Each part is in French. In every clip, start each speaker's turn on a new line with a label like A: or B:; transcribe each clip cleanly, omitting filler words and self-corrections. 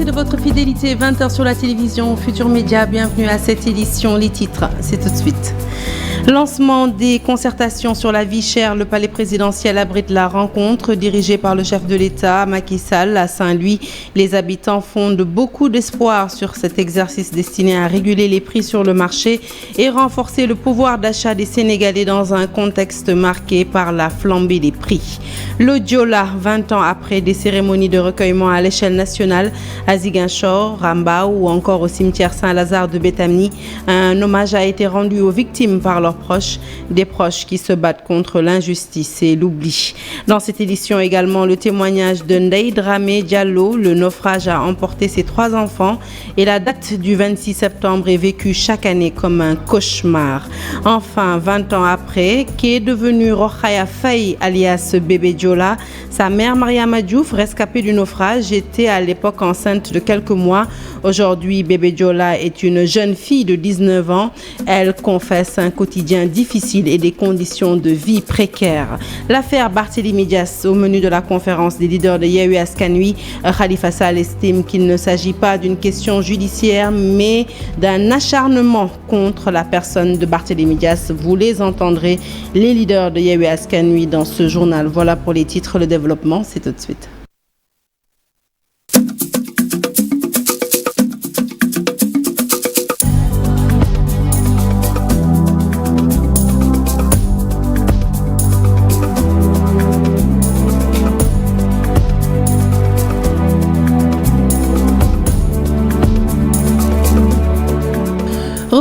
A: de votre fidélité. 20h sur la télévision Futur Média. Bienvenue à cette édition. Les titres, c'est tout de suite. Lancement des concertations sur la vie chère. Le palais présidentiel abrite la rencontre dirigée par le chef de l'État, Macky Sall, à Saint-Louis. Les habitants fondent beaucoup d'espoir sur cet exercice destiné à réguler les prix sur le marché et renforcer le pouvoir d'achat des Sénégalais dans un contexte marqué par la flambée des prix. Le Diola, 20 ans après des cérémonies de recueillement à l'échelle nationale à Ziguinchor, Rambao ou encore au cimetière Saint-Lazare de Béthanie, un hommage a été rendu aux victimes par leurs proches, des proches qui se battent contre l'injustice et l'oubli. Dans cette édition également, le témoignage de Ndeye Dramé Diallo. Le naufrage a emporté ses 3 enfants et la date du 26 septembre est vécue chaque année comme un cauchemar. Enfin, 20 ans après, qu'est devenu Rokhaya Faye alias Bébé Diola? Sa mère Mariama Diouf, rescapée du naufrage, était à l'époque enceinte de quelques mois. Aujourd'hui, Bébé Diola est une jeune fille de 19 ans. Elle confesse un quotidien difficile et des conditions de vie précaires. L'affaire Barthélémy Dias au menu de la conférence des leaders de Yewwi Askan Wi. Khalifa Sall estime qu'il ne s'agit pas d'une question judiciaire mais d'un acharnement contre la personne de Barthélémy Dias. Vous les entendrez, les leaders de Yewwi Askan Wi dans ce journal. Voilà pour les titres, le développement, c'est tout de suite.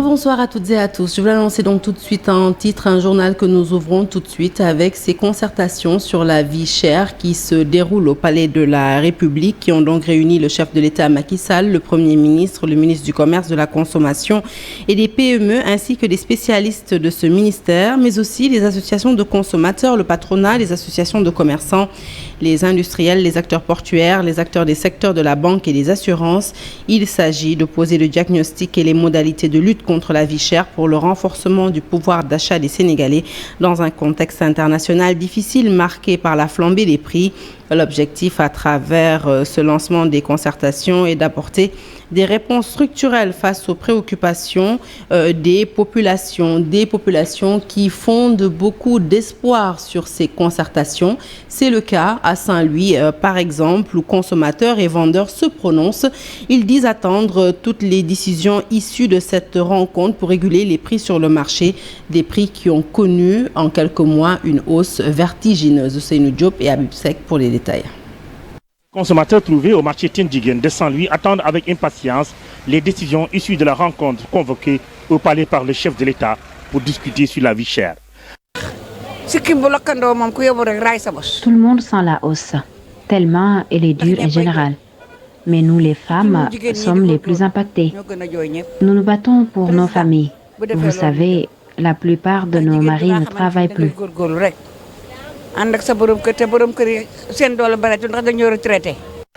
A: Bonsoir à toutes et à tous. Je vais annoncer donc tout de suite en titre un journal que nous ouvrons tout de suite avec ces concertations sur la vie chère qui se déroulent au Palais de la République, qui ont donc réuni le chef de l'État Macky Sall, le Premier ministre, le ministre du Commerce, de la Consommation et des PME, ainsi que des spécialistes de ce ministère, mais aussi les associations de consommateurs, le patronat, les associations de commerçants, les industriels, les acteurs portuaires, les acteurs des secteurs de la banque et des assurances. Il s'agit de poser le diagnostic et les modalités de lutte contre la vie chère pour le renforcement du pouvoir d'achat des Sénégalais dans un contexte international difficile marqué par la flambée des prix. L'objectif à travers ce lancement des concertations est d'apporter des réponses structurelles face aux préoccupations des populations qui fondent beaucoup d'espoir sur ces concertations. C'est le cas à Saint-Louis, par exemple, où consommateurs et vendeurs se prononcent. Ils disent attendre toutes les décisions issues de cette rencontre pour réguler les prix sur le marché, des prix qui ont connu en quelques mois une hausse vertigineuse. Ousseynou Diop et Habib Seck pour les détails.
B: Consommateurs trouvés au marché Tindigen de Saint-Louis attendent avec impatience les décisions issues de la rencontre convoquée au palais par le chef de l'État pour discuter sur la vie chère.
C: Tout le monde sent la hausse, tellement elle est dure et générale. Mais nous, les femmes, sommes les plus impactées. Nous nous battons pour nos familles. Vous savez, la plupart de nos maris ne travaillent plus.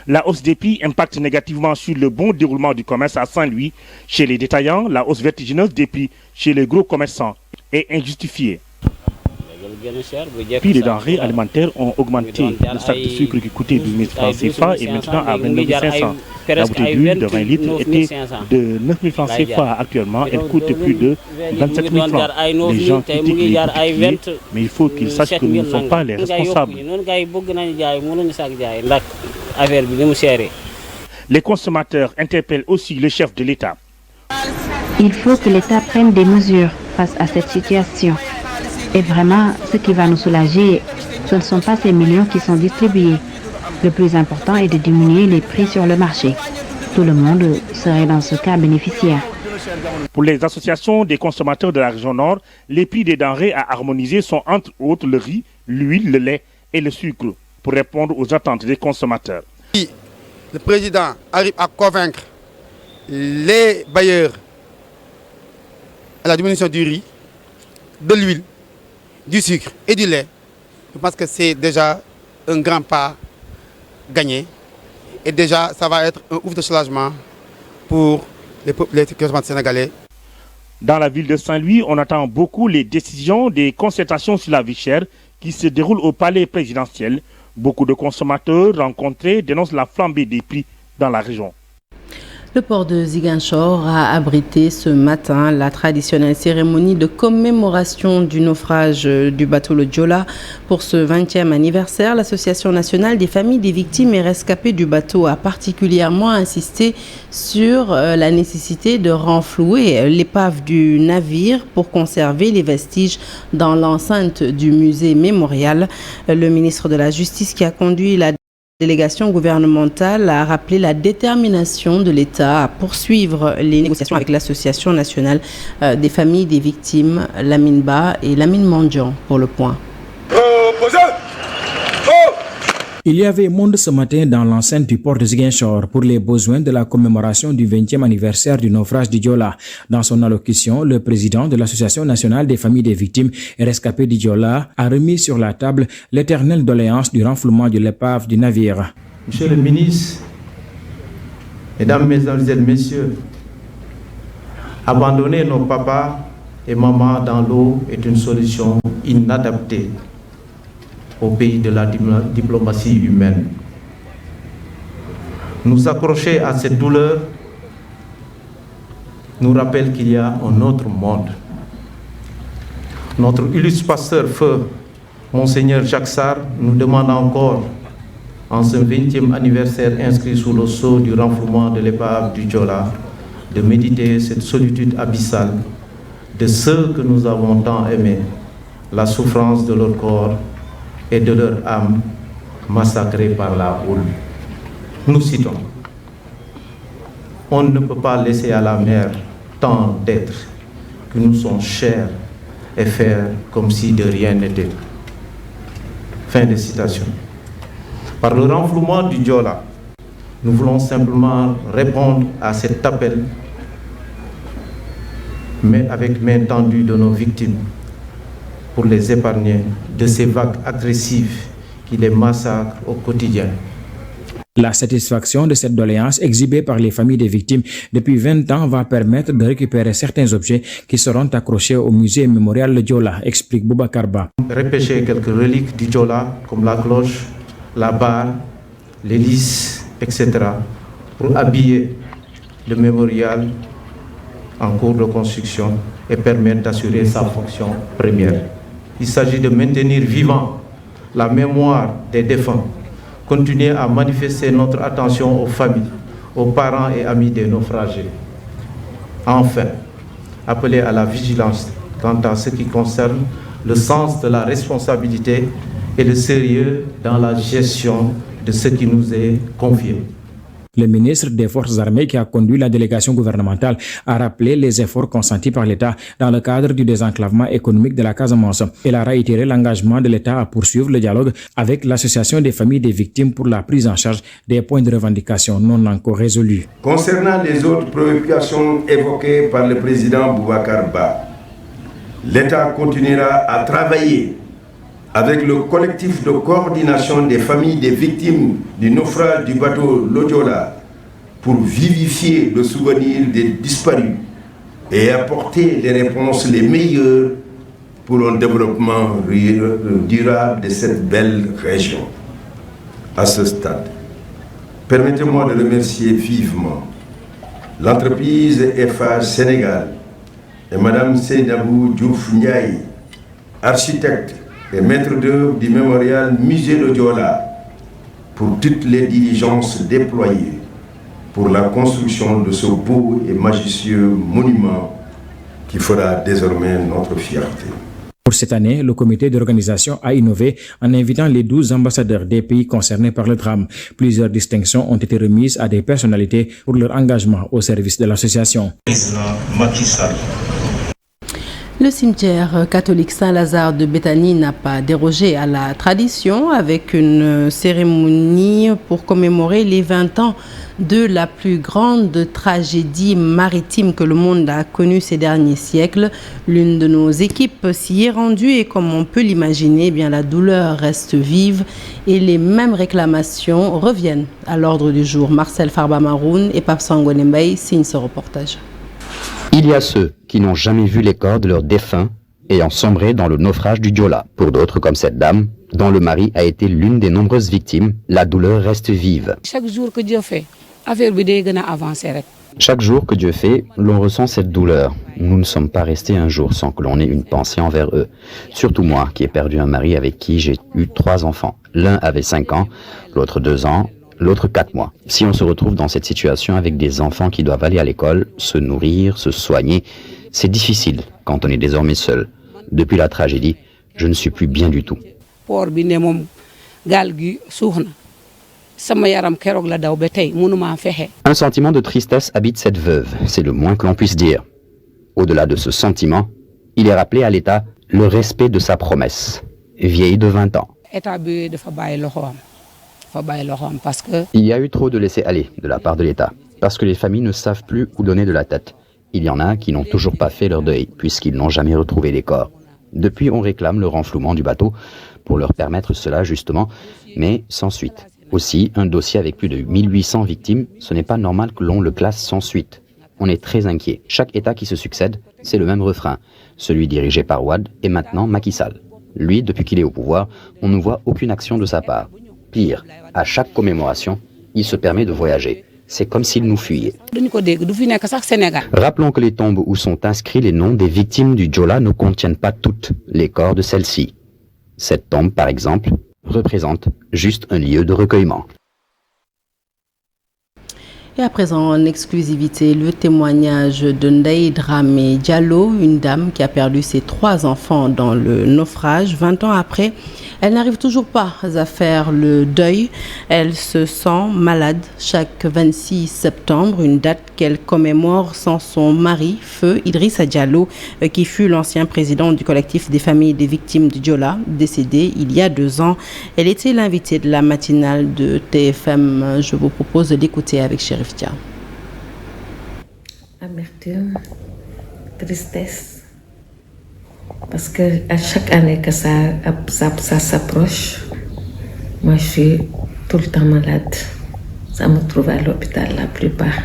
B: La hausse des prix impacte négativement sur le bon déroulement du commerce à Saint-Louis. Chez les détaillants, la hausse vertigineuse des prix chez les gros commerçants est injustifiée. Les prix des denrées alimentaires ont augmenté. Le sac de sucre qui coûtait 12 000 francs CFA est maintenant à 29 500. La bouteille d'huile de 20 litres était de 9 000 francs CFA. Actuellement, elle coûte plus de 27 000 francs. Les gens critiquent les boutiquiers, mais il faut qu'ils sachent que nous ne sommes pas les responsables. Les consommateurs interpellent aussi le chef de l'État.
C: Il faut que l'État prenne des mesures face à cette situation. Et vraiment, ce qui va nous soulager, ce ne sont pas ces millions qui sont distribués. Le plus important est de diminuer les prix sur le marché. Tout le monde serait dans ce cas bénéficiaire.
B: Pour les associations des consommateurs de la région Nord, les prix des denrées à harmoniser sont entre autres le riz, l'huile, le lait et le sucre pour répondre aux attentes des consommateurs.
D: Si le président arrive à convaincre les bailleurs à la diminution du riz, de l'huile, du sucre et du lait, je pense que c'est déjà un grand pas gagné. Et déjà, ça va être un ouf de soulagement pour les consommateurs sénégalais.
B: Dans la ville de Saint-Louis, on attend beaucoup les décisions des concertations sur la vie chère qui se déroulent au palais présidentiel. Beaucoup de consommateurs rencontrés dénoncent la flambée des prix dans la région.
A: Le port de Ziguinchor a abrité ce matin la traditionnelle cérémonie de commémoration du naufrage du bateau le Joola. Pour ce 20e anniversaire, l'Association nationale des familles des victimes et rescapés du bateau a particulièrement insisté sur la nécessité de renflouer l'épave du navire pour conserver les vestiges dans l'enceinte du musée mémorial. Le ministre de la Justice qui a conduit la délégation gouvernementale a rappelé la détermination de l'État à poursuivre les négociations avec l'Association nationale des familles des victimes, Lamine Ba et Lamine Mandian pour le point.
E: Il y avait monde ce matin dans l'enceinte du port de Ziguinchor pour les besoins de la commémoration du 20e anniversaire du naufrage du Joola. Dans son allocution, le président de l'Association nationale des familles des victimes et rescapés du Joola a remis sur la table l'éternelle doléance du renflouement de l'épave du navire.
F: Monsieur le ministre, Mesdames, Mesdames et Messieurs, abandonner nos papas et mamans dans l'eau est une solution inadaptée au pays de la diplomatie humaine. Nous accrocher à cette douleur nous rappelle qu'il y a un autre monde. Notre illustre pasteur feu, Monseigneur Jacques Sarr, nous demande encore, en ce 20e anniversaire inscrit sous le sceau du renflouement de l'épave du Joola, de méditer cette solitude abyssale de ceux que nous avons tant aimés, la souffrance de leur corps et de leur âme massacrée par la houle. Nous citons: on ne peut pas laisser à la mer tant d'êtres qui nous sont chers et faire comme si de rien n'était. Fin de citation. Par le renflouement du Joola, nous voulons simplement répondre à cet appel, mais avec main tendue de nos victimes, pour les épargner de ces vagues agressives qui les massacrent au quotidien.
E: La satisfaction de cette doléance exhibée par les familles des victimes depuis 20 ans va permettre de récupérer certains objets qui seront accrochés au musée mémorial le Joola, explique Boubacar Ba.
F: Repêcher quelques reliques du Joola comme la cloche, la barre, l'hélice, etc. pour habiller le mémorial en cours de construction et permettre d'assurer sa fonction première. Il s'agit de maintenir vivant la mémoire des défunts, continuer à manifester notre attention aux familles, aux parents et amis des naufragés. Enfin, appeler à la vigilance quant à ce qui concerne le sens de la responsabilité et le sérieux dans la gestion de ce qui nous est confié.
E: Le ministre des Forces armées qui a conduit la délégation gouvernementale a rappelé les efforts consentis par l'État dans le cadre du désenclavement économique de la Casamance. Il a réitéré l'engagement de l'État à poursuivre le dialogue avec l'Association des familles des victimes pour la prise en charge des points de revendication non encore résolus.
G: Concernant les autres préoccupations évoquées par le président Boubacar Ba, l'État continuera à travailler avec le collectif de coordination des familles des victimes du naufrage du bateau le Joola pour vivifier le souvenir des disparus et apporter les réponses les meilleures pour un développement durable de cette belle région. À ce stade, permettez-moi de remercier vivement l'entreprise Eiffage Sénégal et Mme Seynabou Diouf Ndiaye, architecte et maître d'œuvre du mémorial musée le Joola, pour toutes les diligences déployées pour la construction de ce beau et majestueux monument qui fera désormais notre fierté.
E: Pour cette année, le comité d'organisation a innové en invitant les 12 ambassadeurs des pays concernés par le drame. Plusieurs distinctions ont été remises à des personnalités pour leur engagement au service de l'association.
A: Le cimetière catholique Saint-Lazare de Béthanie n'a pas dérogé à la tradition avec une cérémonie pour commémorer les 20 ans de la plus grande tragédie maritime que le monde a connue ces derniers siècles. L'une de nos équipes s'y est rendue et comme on peut l'imaginer, eh bien la douleur reste vive et les mêmes réclamations reviennent à l'ordre du jour. Marcel Farba-Maroun et Pape Sangone Mbaye signent ce reportage.
H: Il y a ceux qui n'ont jamais vu les corps de leurs défunts ayant sombré dans le naufrage du Joola. Pour d'autres, comme cette dame, dont le mari a été l'une des nombreuses victimes, la douleur reste vive.
I: Chaque jour que Dieu fait,
H: Chaque jour que Dieu fait, l'on ressent cette douleur. Nous ne sommes pas restés un jour sans que l'on ait une pensée envers eux. Surtout moi, qui ai perdu un mari avec qui j'ai eu 3 enfants. L'un avait 5 ans, l'autre 2 ans, l'autre 4 mois. Si on se retrouve dans cette situation avec des enfants qui doivent aller à l'école, se nourrir, se soigner, c'est difficile quand on est désormais seul. Depuis la tragédie, je ne suis plus bien du tout. Un sentiment de tristesse habite cette veuve, c'est le moins que l'on puisse dire. Au-delà de ce sentiment, il est rappelé à l'État le respect de sa promesse, vieille de 20 ans. Il y a eu trop de laisser-aller de la part de l'État, parce que les familles ne savent plus où donner de la tête. Il y en a qui n'ont toujours pas fait leur deuil, puisqu'ils n'ont jamais retrouvé les corps. Depuis, on réclame le renflouement du bateau pour leur permettre cela justement, mais sans suite. Aussi, un dossier avec plus de 1800 victimes, ce n'est pas normal que l'on le classe sans suite. On est très inquiet. Chaque État qui se succède, c'est le même refrain. Celui dirigé par Wade et maintenant Macky Sall. Lui, depuis qu'il est au pouvoir, on ne voit aucune action de sa part. Pire, à chaque commémoration, il se permet de voyager. C'est comme s'il nous fuyait. Rappelons que les tombes où sont inscrits les noms des victimes du Diola ne contiennent pas toutes les corps de celles-ci. Cette tombe, par exemple, représente juste un lieu de recueillement.
A: Et à présent, en exclusivité, le témoignage de Ndeye Dramé Diallo, une dame qui a perdu ses 3 enfants dans le naufrage. 20 ans après, elle n'arrive toujours pas à faire le deuil. Elle se sent malade chaque 26 septembre, une date qu'elle commémore sans son mari, feu Idrissa Diallo, qui fut l'ancien président du collectif des familles des victimes du Diola, décédé il y a 2 ans. Elle était l'invitée de la matinale de TFM. Je vous propose de l'écouter avec Chérif Dia.
I: Amertume, tristesse, parce que à chaque année que ça s'approche, moi je suis tout le temps malade. Ça me trouve à l'hôpital la plupart,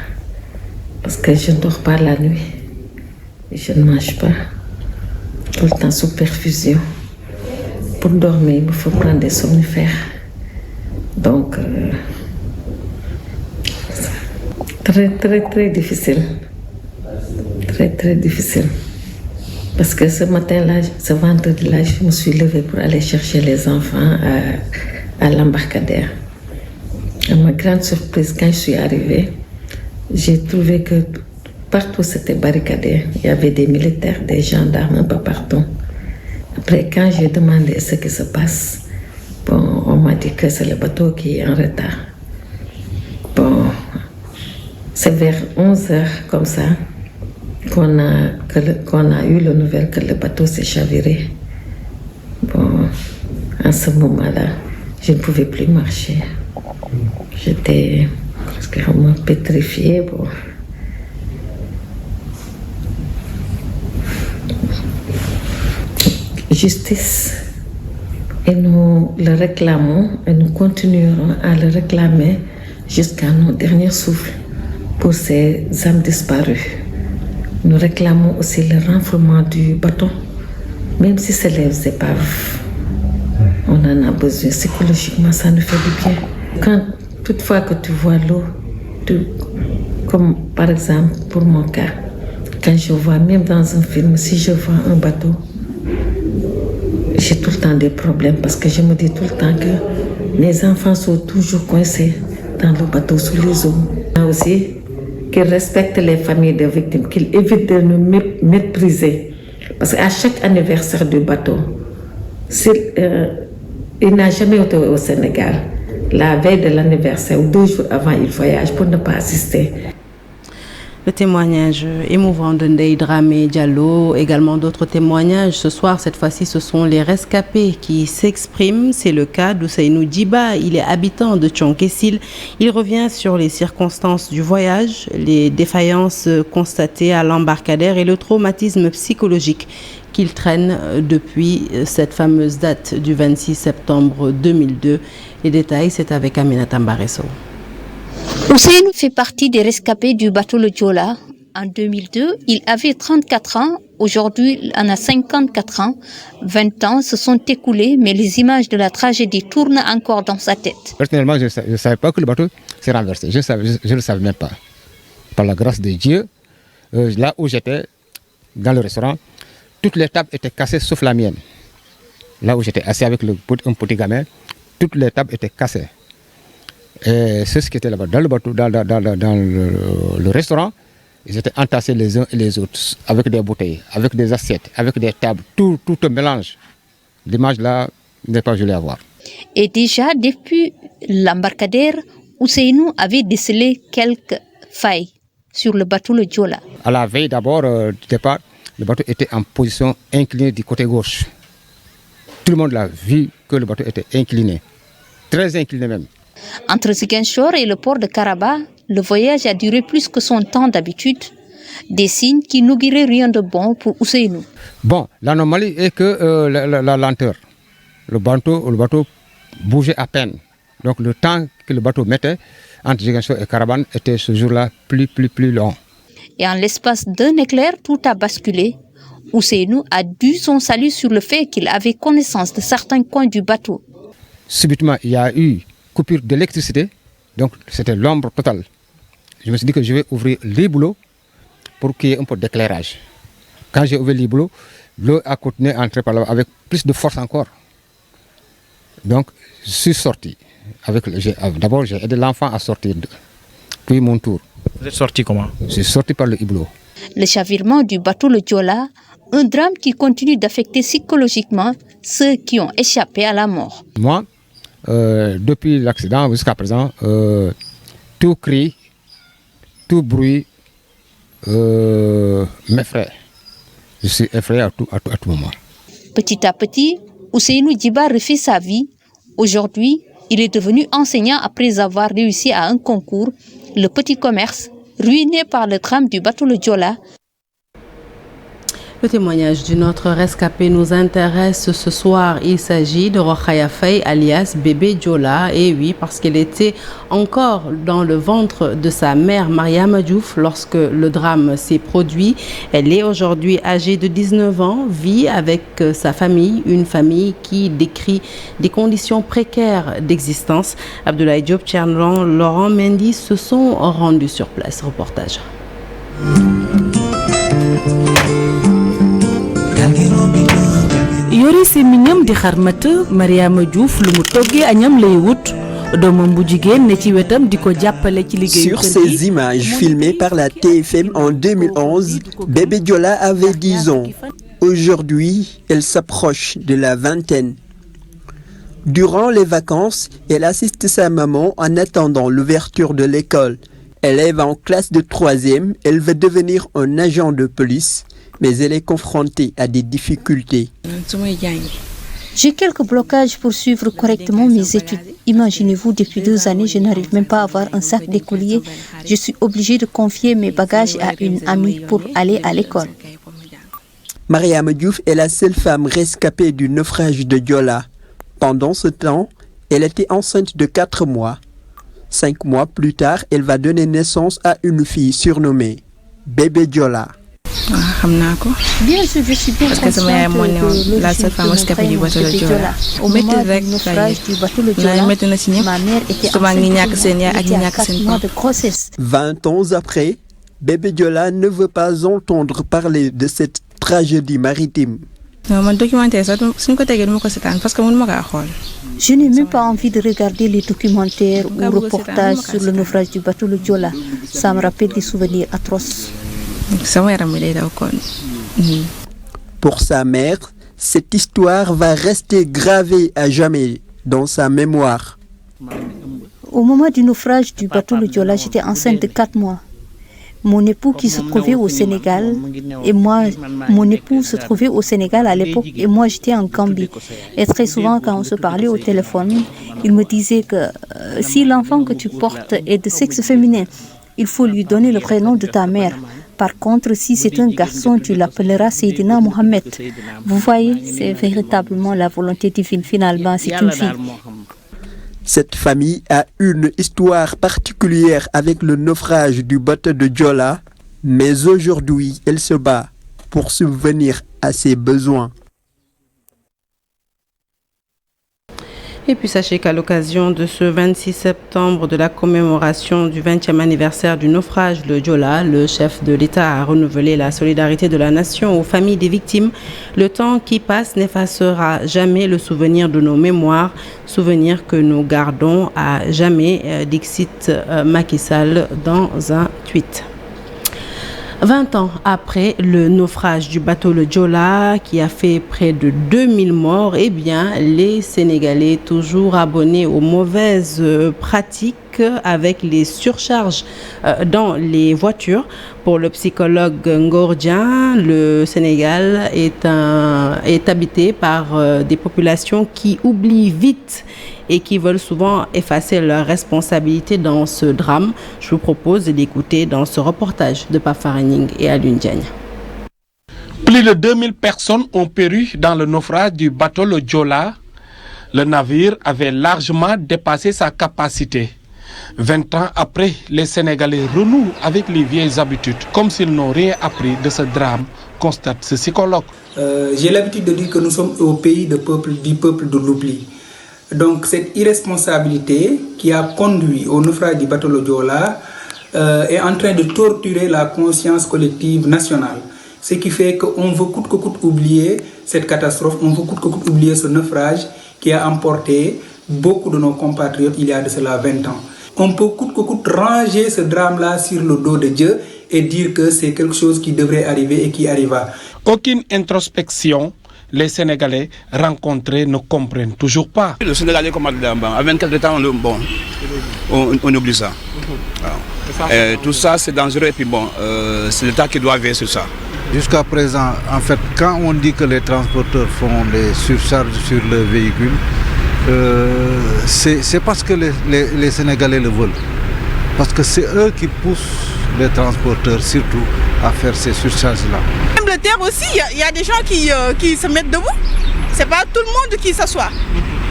I: parce que je ne dors pas la nuit, et je ne mange pas, tout le temps sous perfusion. Pour dormir, il me faut prendre des somnifères. Donc, très difficile. Très difficile. Parce que ce matin-là, ce vendredi-là, je me suis levée pour aller chercher les enfants à l'embarcadère. À ma grande surprise, quand je suis arrivée, j'ai trouvé que partout c'était barricadé. Il y avait des militaires, des gendarmes un peu partout. Après, quand j'ai demandé ce qui se passe, bon, on m'a dit que c'est le bateau qui est en retard. Bon, c'est vers 11h comme ça qu'on a eu la nouvelle que le bateau s'est chaviré. Bon, à ce moment-là, je ne pouvais plus marcher. J'étais presque vraiment pétrifiée. Bon. Justice. Et nous le réclamons et nous continuerons à le réclamer jusqu'à nos derniers souffles pour ces âmes disparues. Nous réclamons aussi le renflouement du bateau, même si c'est les épaves. On en a besoin. Psychologiquement, ça nous fait du bien. Quand toutefois que tu vois l'eau, comme par exemple pour mon cas, quand je vois, même dans un film, si je vois un bateau, j'ai tout le temps des problèmes parce que je me dis tout le temps que mes enfants sont toujours coincés dans le bateau sous les eaux. Aussi, qu'ils respectent les familles des victimes, qu'ils évitent de nous mépriser. Parce qu'à chaque anniversaire du bateau, il n'a jamais été au Sénégal. La veille de l'anniversaire ou 2 jours avant, il voyage pour ne pas assister.
A: Le témoignage émouvant de Ndeye Dramé Diallo, également d'autres témoignages. Ce soir, cette fois-ci, ce sont les rescapés qui s'expriment. C'est le cas d'Ousseynou Djiba. Il est habitant de Thionkessil. Il revient sur les circonstances du voyage, les défaillances constatées à l'embarcadère et le traumatisme psychologique qu'il traîne depuis cette fameuse date du 26 septembre 2002. Les détails, c'est avec Aminata Mbaresso.
J: Ousseynou fait partie des rescapés du bateau le Diola. En 2002, il avait 34 ans Aujourd'hui, on a 54 ans, 20 ans se sont écoulés, mais les images de la tragédie tournent encore dans sa tête.
K: Personnellement, je ne savais pas que le bateau s'est renversé. Je ne le savais même pas. Par la grâce de Dieu, là où j'étais, dans le restaurant, toutes les tables étaient cassées sauf la mienne. Là où j'étais assis avec un petit gamin, toutes les tables étaient cassées. Et ceux qui étaient là-bas, dans le bateau, dans le restaurant, ils étaient entassés les uns et les autres, avec des bouteilles, avec des assiettes, avec des tables, tout un mélange. L'image là n'est pas jolie à voir.
J: Et déjà, depuis l'embarcadère, Ousseynou avait décelé quelques failles sur le bateau le Diola.
K: À la veille d'abord, du départ, le bateau était en position inclinée du côté gauche. Tout le monde l'a vu que le bateau était incliné, très incliné même.
J: Entre Ziguinchor et le port de Karaba, le voyage a duré plus que son temps d'habitude, des signes qui n'auguraient rien de bon pour Ousseynou.
K: Bon, l'anomalie est que la lenteur. Le bateau bougeait à peine. Donc le temps que le bateau mettait entre Ziguinchor et Karaba était ce jour-là plus long.
J: Et en l'espace d'un éclair, tout a basculé. Ousseynou a dû son salut sur le fait qu'il avait connaissance de certains coins du bateau.
K: Subitement, il y a eu coupure d'électricité, donc c'était l'ombre totale. Je me suis dit que je vais ouvrir les boulots pour qu'il y ait un peu d'éclairage. Quand j'ai ouvert les boulots, l'eau a continué à entrer par là avec plus de force encore. Donc, je suis sorti. D'abord, j'ai aidé l'enfant à sortir, puis mon tour.
E: Vous êtes sorti comment?
K: Je suis sorti par le hiblo.
J: Le chavirement du bateau le Diola, un drame qui continue d'affecter psychologiquement ceux qui ont échappé à la mort.
K: Moi, depuis l'accident jusqu'à présent, tout cri, tout bruit m'effraie. Je suis effrayé à tout moment.
J: Petit à petit, Ousseynou Djiba refait sa vie. Aujourd'hui, il est devenu enseignant après avoir réussi à un concours. Le petit commerce, ruiné par le drame du bateau le Diola.
A: Le témoignage d'une autre rescapée nous intéresse ce soir. Il s'agit de Rokhaya Faye alias Bébé Diola. Et oui, parce qu'elle était encore dans le ventre de sa mère Mariama Diouf lorsque le drame s'est produit. Elle est aujourd'hui âgée de 19 ans, vit avec sa famille, une famille qui décrit des conditions précaires d'existence. Abdoulaye Diop, Tchernon, Laurent Mendy se sont rendus sur place. Reportage.
L: yori sémmiñam di xarmat Mariama Diouf lu mu toggee añam lay wut doomam bu jigéen ne ci wetam di ko jàppale ci liggéeyu
M: Sur ces images filmées par la TFM en 2011, Bébé Diola avait 10 ans. Aujourd'hui, elle s'approche de la vingtaine. Durant les vacances, elle assiste sa maman en attendant l'ouverture de l'école. Élève en classe de 3e, elle veut devenir un agent de police, mais elle est confrontée à des difficultés.
J: J'ai quelques blocages pour suivre correctement mes études. Imaginez-vous, depuis 2 années, je n'arrive même pas à avoir un sac d'écolier. Je suis obligée de confier mes bagages à une amie pour aller à l'école.
M: Mariama Diouf est la seule femme rescapée du naufrage de Diola. Pendant ce temps, elle était enceinte de 4 mois. 5 mois plus tard, elle va donner naissance à une fille surnommée Bébé Diola.
J: Bien sûr, je suis bien consciente que la seule femme rescapée du bateau le Diola. Au moment du naufrage du bateau le Diola, ma mère était enceinte de 4 mois de grossesse.
M: 20 ans après, Bébé Diola ne veut pas entendre parler de cette tragédie maritime.
J: Je n'ai même pas envie de regarder les documentaires ou reportages sur le naufrage du bateau le Diola. Ça me rappelle des souvenirs atroces.
M: Pour sa mère, cette histoire va rester gravée à jamais dans sa mémoire.
J: Au moment du naufrage du bateau le Diola, j'étais enceinte de 4 mois. Mon époux qui se trouvait au Sénégal et moi, mon époux se trouvait au Sénégal à l'époque et moi j'étais en Gambie. Et très souvent quand on se parlait au téléphone, il me disait que si l'enfant que tu portes est de sexe féminin, il faut lui donner le prénom de ta mère. Par contre, si c'est un garçon, tu l'appelleras Seydina Mohamed. Vous voyez, c'est véritablement la volonté divine. Finalement, c'est une fille.
M: Cette famille a une histoire particulière avec le naufrage du bateau de Diola, mais aujourd'hui, elle se bat pour subvenir à ses besoins.
A: Et puis sachez qu'à l'occasion de ce 26 septembre de la commémoration du 20e anniversaire du naufrage de Joola, le chef de l'État a renouvelé la solidarité de la nation aux familles des victimes. Le temps qui passe n'effacera jamais le souvenir de nos mémoires, souvenir que nous gardons à jamais, dixit Macky Sall dans un tweet. 20 ans après le naufrage du bateau le Joola qui a fait près de 2000 morts, eh bien, les Sénégalais toujours abonnés aux mauvaises pratiques avec les surcharges dans les voitures. Pour le psychologue Ngordien, le Sénégal est habité par des populations qui oublient vite et qui veulent souvent effacer leurs responsabilités dans ce drame. Je vous propose d'écouter dans ce reportage de Pafarening et Alun Diagne.
N: Plus de 2000 personnes ont péri dans le naufrage du bateau le Joola. Le navire avait largement dépassé sa capacité. 20 ans après, les Sénégalais renouent avec les vieilles habitudes, comme s'ils n'ont rien appris de ce drame, constate ce psychologue.
O: J'ai l'habitude de dire que nous sommes au pays du peuple de l'oubli. Donc cette irresponsabilité qui a conduit au naufrage du bateau le Joola est en train de torturer la conscience collective nationale. Ce qui fait qu'on veut coûte que coûte oublier cette catastrophe, on veut coûte que coûte oublier ce naufrage qui a emporté beaucoup de nos compatriotes il y a de cela 20 ans. On peut coûte que coûte ranger ce drame-là sur le dos de Dieu et dire que c'est quelque chose qui devrait arriver et qui arriva.
N: Aucune introspection, les Sénégalais rencontrés ne comprennent toujours pas.
P: Le Sénégalais commande à 24 ans, on oublie ça. Tout ça c'est dangereux et puis bon, c'est l'État qui doit veiller sur ça.
Q: Jusqu'à présent, en fait, quand on dit que les transporteurs font des surcharges sur le véhicule, c'est parce que les Sénégalais le veulent. Parce que c'est eux qui poussent les transporteurs surtout à faire ces surcharges-là.
R: Même le terre aussi, il y a des gens qui se mettent debout. C'est pas tout le monde qui s'assoit.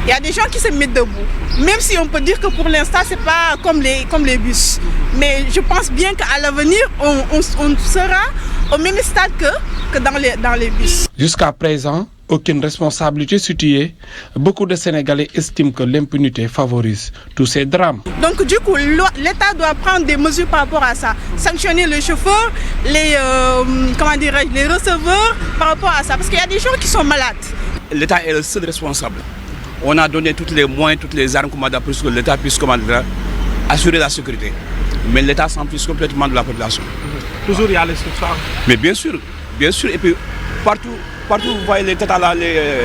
R: Il y a des gens qui se mettent debout. Même si on peut dire que pour l'instant, c'est pas comme les bus. Mais je pense bien qu'à l'avenir, on sera au même stade que dans les bus.
N: Jusqu'à présent, aucune responsabilité située. Beaucoup de Sénégalais estiment que l'impunité favorise tous ces drames.
R: Donc du coup, l'État doit prendre des mesures par rapport à ça. Sanctionner les chauffeurs, les receveurs par rapport à ça. Parce qu'il y a des gens qui sont malades.
P: L'État est le seul responsable. On a donné tous les moyens, toutes les armes pour que l'État puisse assurer la sécurité. Mais l'État s'en fiche complètement de la population.
N: Toujours il y a les surcharges.
P: Mais bien sûr. Et puis partout vous voyez les têtes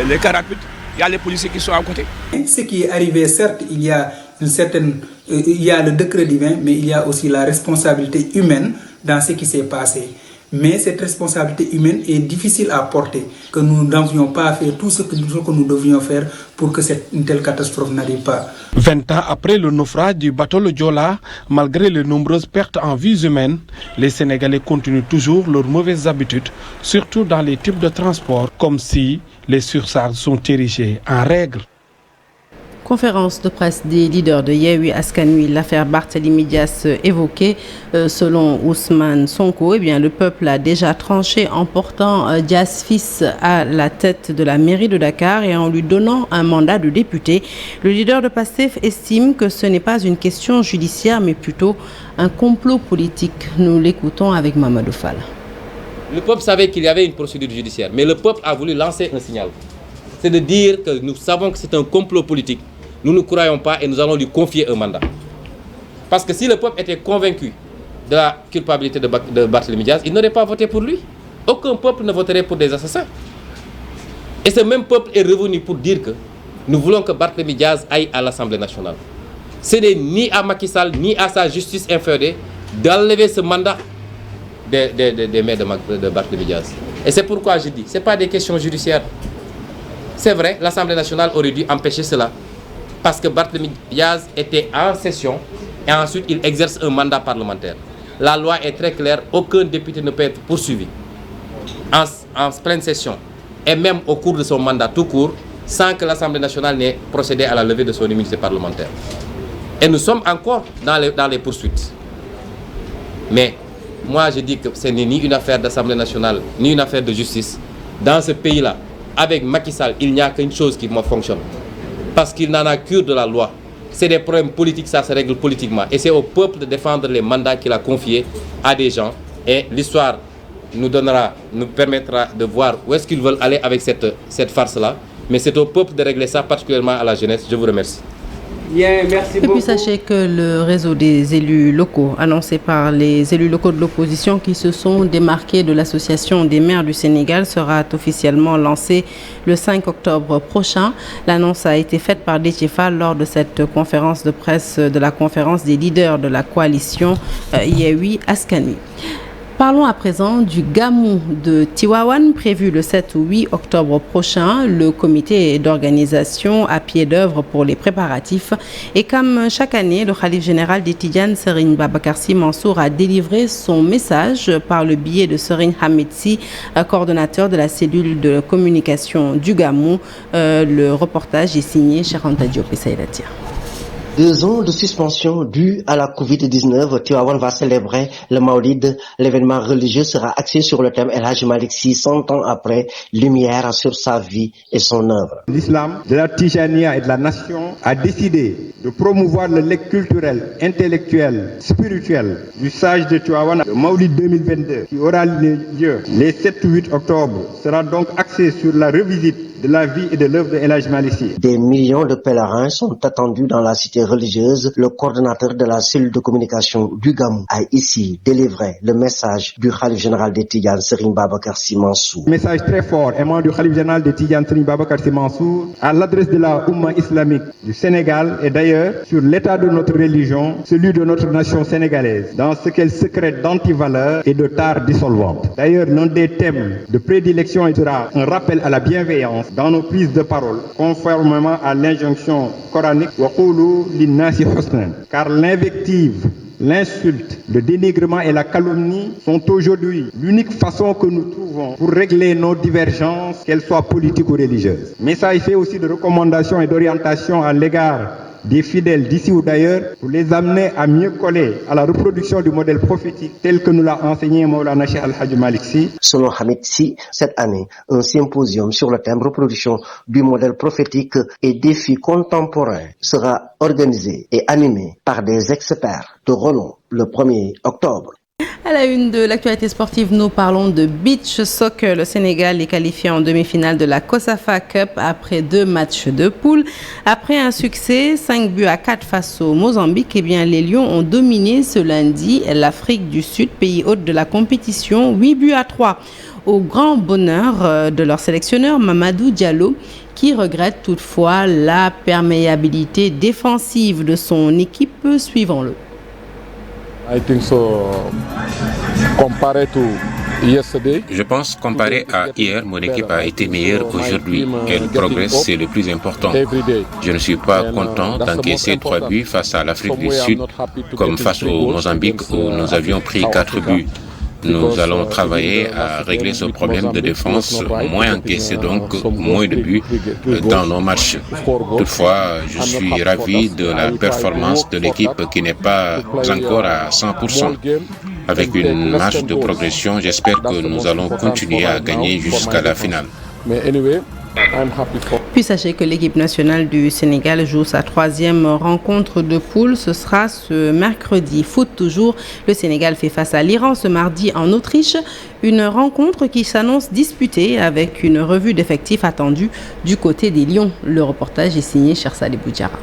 P: les cars rapides, il y a les policiers qui sont à côté.
O: Ce qui est arrivé, certes, il y a le décret divin, mais il y a aussi la responsabilité humaine dans ce qui s'est passé. Mais cette responsabilité humaine est difficile à porter, que nous n'avions pas fait tout ce que nous devions faire pour que une telle catastrophe n'arrive pas.
N: 20 ans après le naufrage du bateau le Joola, malgré les nombreuses pertes en vies humaines, les Sénégalais continuent toujours leurs mauvaises habitudes, surtout dans les types de transport, comme si les surcharges sont érigées en règle.
A: Conférence de presse des leaders de Yewwi Askan Wi, l'affaire Barthélémy Dias évoquée. Selon Ousmane Sonko, le peuple a déjà tranché en portant Dias fils à la tête de la mairie de Dakar et en lui donnant un mandat de député. Le leader de PASTEF estime que ce n'est pas une question judiciaire mais plutôt un complot politique. Nous l'écoutons avec Mamadou Fall.
S: Le peuple savait qu'il y avait une procédure judiciaire, mais le peuple a voulu lancer un signal. C'est de dire que nous savons que c'est un complot politique. Nous ne croyons pas et nous allons lui confier un mandat. Parce que si le peuple était convaincu de la culpabilité de Barthélémy Dias, il n'aurait pas voté pour lui. Aucun peuple ne voterait pour des assassins. Et ce même peuple est revenu pour dire que nous voulons que Barthélémy Dias aille à l'Assemblée nationale. Ce n'est ni à Macky Sall, ni à sa justice inféodée d'enlever ce mandat des maires de Barthélémy Dias. Et c'est pourquoi je dis, ce n'est pas des questions judiciaires. C'est vrai, l'Assemblée nationale aurait dû empêcher cela. Parce que Barthélémy Dias était en session et ensuite il exerce un mandat parlementaire. La loi est très claire, aucun député ne peut être poursuivi en pleine session et même au cours de son mandat tout court sans que l'Assemblée nationale n'ait procédé à la levée de son immunité parlementaire. Et nous sommes encore dans les poursuites. Mais Moi, je dis que ce n'est ni une affaire d'Assemblée nationale, ni une affaire de justice. Dans ce pays-là, avec Macky Sall, il n'y a qu'une chose qui fonctionne. Parce qu'il n'en a cure de la loi. C'est des problèmes politiques, ça se règle politiquement. Et c'est au peuple de défendre les mandats qu'il a confiés à des gens. Et l'histoire nous permettra de voir où est-ce qu'ils veulent aller avec cette farce-là. Mais c'est au peuple de régler ça, particulièrement à la jeunesse. Je vous remercie.
A: Bien, merci beaucoup. Et puis sachez que le réseau des élus locaux, annoncé par les élus locaux de l'opposition qui se sont démarqués de l'association des maires du Sénégal, sera officiellement lancé le 5 octobre prochain. L'annonce a été faite par Déthié Fall lors de cette conférence de presse de la conférence des leaders de la coalition Yewwi Askan Wi. Parlons à présent du Gamou de Tivaouane, prévu le 7 ou 8 octobre prochain. Le comité d'organisation à pied d'œuvre pour les préparatifs. Et comme chaque année, le Khalif général des Tidjanes, Serigne Babacar Sy Mansour, a délivré son message par le biais de Serigne Hamid Sy, coordonnateur de la cellule de communication du Gamou. Le reportage est signé Cheikh Anta Diop et Saïda Tia.
T: 2 ans de suspension due à la Covid-19, Tivaouane va célébrer le Maulid. L'événement religieux sera axé sur le thème El Hadji Malick Sy, 100 ans après, lumière sur sa vie et son œuvre.
U: L'islam de la Tijania et de la nation a décidé de promouvoir le legs culturel, intellectuel, spirituel du sage de Tivaouane. Le Maulid 2022, qui aura lieu les 7 ou 8 octobre, sera donc axé sur la revisite de la vie et de l'œuvre de El Hadji Malick Sy.
T: Des millions de pèlerins sont attendus dans la cité religieuse. Le coordonnateur de la cellule de communication du Gamou a ici délivré le message du Khalif général des Tidjanes, Serigne Babacar Sy Mansour.
U: Message très fort émanant du Khalif général des Tidjanes, Serigne Babacar Sy Mansour, à l'adresse de la Oumma islamique du Sénégal et d'ailleurs sur l'état de notre religion, celui de notre nation sénégalaise, dans ce qu'elle secrète d'antivaleurs et de tares dissolvantes. D'ailleurs, l'un des thèmes de prédilection sera un rappel à la bienveillance dans nos prises de parole, conformément à l'injonction coranique car l'invective, l'insulte, le dénigrement et la calomnie sont aujourd'hui l'unique façon que nous trouvons pour régler nos divergences, qu'elles soient politiques ou religieuses. Mais ça fait aussi de recommandations et d'orientations à l'égard des fidèles d'ici ou d'ailleurs pour les amener à mieux coller à la reproduction du modèle prophétique tel que nous l'a enseigné Maulana Cheikh Al Hadji Malick Sy.
T: Selon Hamid Sy, cette année, un symposium sur le thème reproduction du modèle prophétique et défis contemporains sera organisé et animé par des experts de renom le 1er octobre.
A: À la une de l'actualité sportive, nous parlons de beach soccer. Le Sénégal est qualifié en demi-finale de la COSAFA Cup après 2 matchs de poule. Après un succès 5-4 face au Mozambique, les Lions ont dominé ce lundi l'Afrique du Sud, pays hôte de la compétition, 8-3. Au grand bonheur de leur sélectionneur Mamadou Diallo, qui regrette toutefois la perméabilité défensive de son équipe. Suivons-le.
V: Je pense, comparé à hier, mon équipe a été meilleure aujourd'hui. Elle progresse, c'est le plus important. Je ne suis pas content d'encaisser 3 buts face à l'Afrique du Sud, comme face au Mozambique où nous avions pris 4 buts. Nous allons travailler à régler ce problème de défense, moins encaisser donc moins de buts dans nos matchs. Toutefois, je suis ravi de la performance de l'équipe qui n'est pas encore à 100%. Avec une marge de progression, j'espère que nous allons continuer à gagner jusqu'à la finale.
A: Puis sachez que l'équipe nationale du Sénégal joue sa 3e rencontre de poule. Ce sera ce mercredi. Foot toujours, le Sénégal fait face à l'Iran ce mardi en Autriche. Une rencontre qui s'annonce disputée avec une revue d'effectifs attendue du côté des Lions. Le reportage est signé Chersali Boudjara.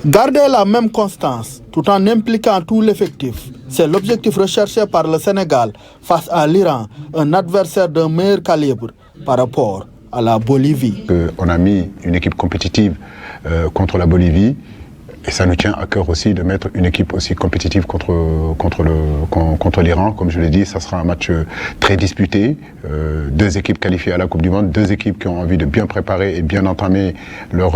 W: Garder la même constance tout en impliquant tout l'effectif, c'est l'objectif recherché par le Sénégal face à l'Iran, un adversaire d'un meilleur calibre par rapport à la Bolivie.
X: On a mis une équipe compétitive contre la Bolivie et ça nous tient à cœur aussi de mettre une équipe aussi compétitive contre l'Iran. Comme je l'ai dit, ça sera un match très disputé. 2 équipes qualifiées à la Coupe du Monde, 2 équipes qui ont envie de bien préparer et bien entamer leur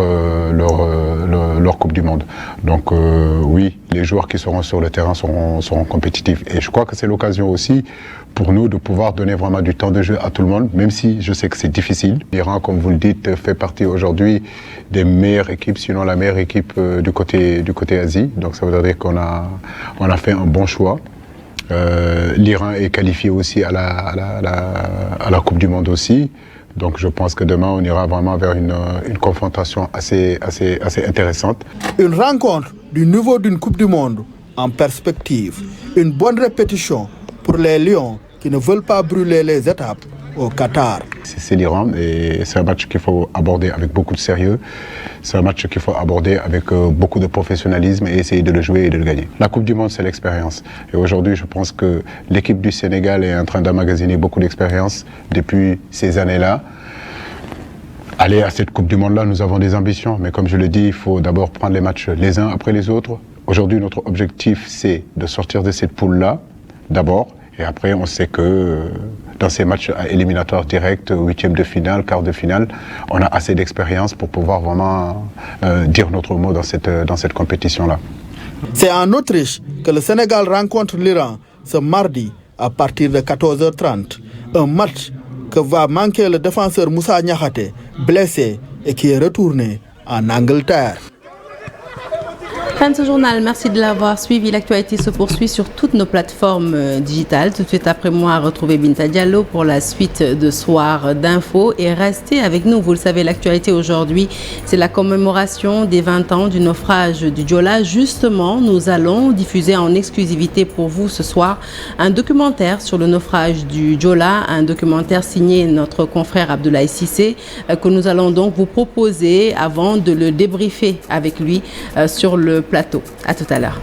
X: Coupe du Monde. Donc oui, les joueurs qui seront sur le terrain seront compétitifs. Et je crois que c'est l'occasion aussi pour nous de pouvoir donner vraiment du temps de jeu à tout le monde, même si je sais que c'est difficile. L'Iran, comme vous le dites, fait partie aujourd'hui des meilleures équipes, sinon la meilleure équipe du côté côté Asie. Donc ça veut dire qu'on a fait un bon choix. L'Iran est qualifié aussi à la Coupe du Monde aussi. Donc je pense que demain, on ira vraiment vers une confrontation assez intéressante.
W: Une rencontre du niveau d'une Coupe du Monde en perspective. Une bonne répétition pour les Lions qui ne veulent pas brûler les étapes au Qatar.
X: C'est l'Iran et c'est un match qu'il faut aborder avec beaucoup de sérieux. C'est un match qu'il faut aborder avec beaucoup de professionnalisme et essayer de le jouer et de le gagner. La Coupe du Monde, c'est l'expérience. Et aujourd'hui, je pense que l'équipe du Sénégal est en train d'emmagasiner beaucoup d'expérience depuis ces années-là. Aller à cette Coupe du Monde-là, nous avons des ambitions. Mais comme je le dis, il faut d'abord prendre les matchs les uns après les autres. Aujourd'hui, notre objectif, c'est de sortir de cette poule-là, d'abord. Et après, on sait que dans ces matchs éliminatoires directs, huitième de finale, quart de finale, on a assez d'expérience pour pouvoir vraiment dire notre mot dans cette compétition-là.
W: C'est en Autriche que le Sénégal rencontre l'Iran ce mardi à partir de 14h30. Un match que va manquer le défenseur Moussa Niakhaté, blessé et qui est retourné en Angleterre.
A: Fin de ce journal, merci de l'avoir suivi. L'actualité se poursuit sur toutes nos plateformes digitales. Tout de suite après moi, retrouvez Binta Diallo pour la suite de Soir d'infos. Et restez avec nous. Vous le savez, l'actualité aujourd'hui, c'est la commémoration des 20 ans du naufrage du Joola. Justement, nous allons diffuser en exclusivité pour vous ce soir un documentaire sur le naufrage du Joola. Un documentaire signé notre confrère Abdoulaye Cissé que nous allons donc vous proposer avant de le débriefer avec lui sur le plateau. À tout à l'heure.